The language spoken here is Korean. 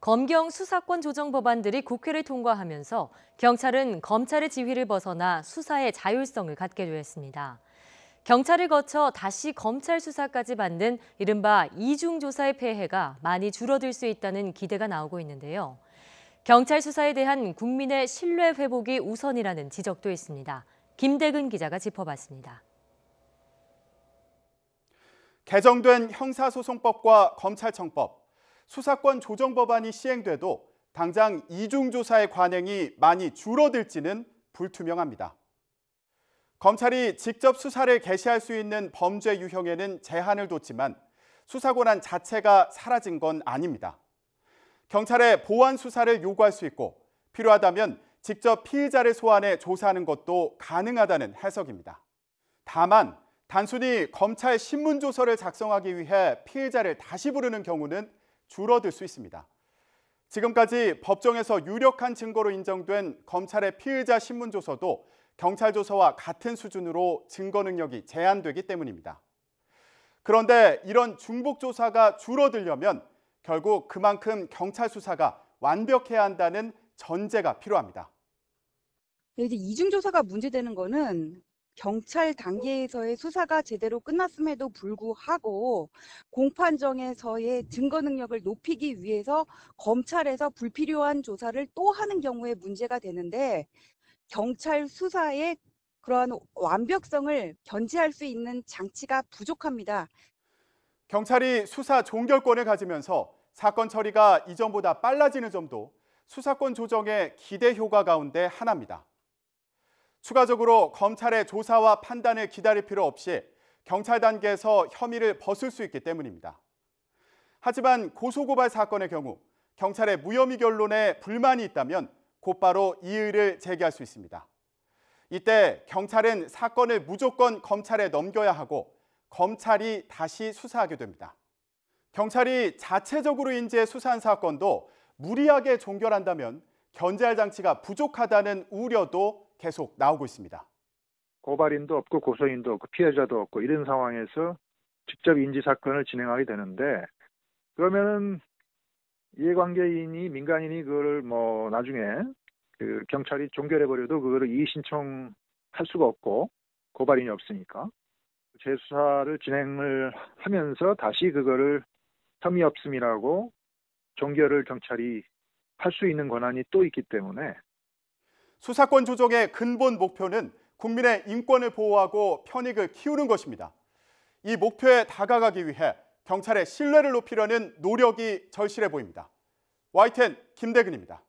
검경 수사권 조정 법안들이 국회를 통과하면서 경찰은 검찰의 지휘를 벗어나 수사의 자율성을 갖게 되었습니다. 경찰을 거쳐 다시 검찰 수사까지 받는 이른바 이중조사의 폐해가 많이 줄어들 수 있다는 기대가 나오고 있는데요. 경찰 수사에 대한 국민의 신뢰 회복이 우선이라는 지적도 있습니다. 김대근 기자가 짚어봤습니다. 개정된 형사소송법과 검찰청법, 수사권 조정 법안이 시행돼도 당장 이중조사의 관행이 많이 줄어들지는 불투명합니다. 검찰이 직접 수사를 개시할 수 있는 범죄 유형에는 제한을 뒀지만 수사 권한 자체가 사라진 건 아닙니다. 경찰에 보완 수사를 요구할 수 있고 필요하다면 직접 피의자를 소환해 조사하는 것도 가능하다는 해석입니다. 다만 단순히 검찰 신문조서를 작성하기 위해 피의자를 다시 부르는 경우는 줄어들 수 있습니다. 지금까지 법정에서 유력한 증거로 인정된 검찰의 피의자 신문조서도 경찰 조서와 같은 수준으로 증거 능력이 제한되기 때문입니다. 그런데 이런 중복 조사가 줄어들려면 결국 그만큼 경찰 수사가 완벽해야 한다는 전제가 필요합니다. 이제 이중조사가 문제되는 거는 경찰 단계에서의 수사가 제대로 끝났음에도 불구하고 공판정에서의 증거 능력을 높이기 위해서 검찰에서 불필요한 조사를 또 하는 경우에 문제가 되는데 경찰 수사의 그러한 완벽성을 견지할 수 있는 장치가 부족합니다. 경찰이 수사 종결권을 가지면서 사건 처리가 이전보다 빨라지는 점도 수사권 조정의 기대 효과 가운데 하나입니다. 추가적으로 검찰의 조사와 판단을 기다릴 필요 없이 경찰 단계에서 혐의를 벗을 수 있기 때문입니다. 하지만 고소고발 사건의 경우 경찰의 무혐의 결론에 불만이 있다면 곧바로 이의를 제기할 수 있습니다. 이때 경찰은 사건을 무조건 검찰에 넘겨야 하고 검찰이 다시 수사하게 됩니다. 경찰이 자체적으로 인지해 수사한 사건도 무리하게 종결한다면 견제할 장치가 부족하다는 우려도 계속 나오고 있습니다. 고발인도 없고 고소인도 없고 피해자도 없고 이런 상황에서 직접 인지 사건을 진행하게 되는데 그러면은 이해관계인이 민간인이 그거를 나중에 그 경찰이 종결해 버려도 그거를 이의 신청할 수가 없고 고발인이 없으니까 재수사를 진행을 하면서 다시 그거를 혐의 없음이라고 종결을 경찰이 할 수 있는 권한이 또 있기 때문에 수사권 조정의 근본 목표는 국민의 인권을 보호하고 편익을 키우는 것입니다. 이 목표에 다가가기 위해 경찰의 신뢰를 높이려는 노력이 절실해 보입니다. YTN 김대근입니다.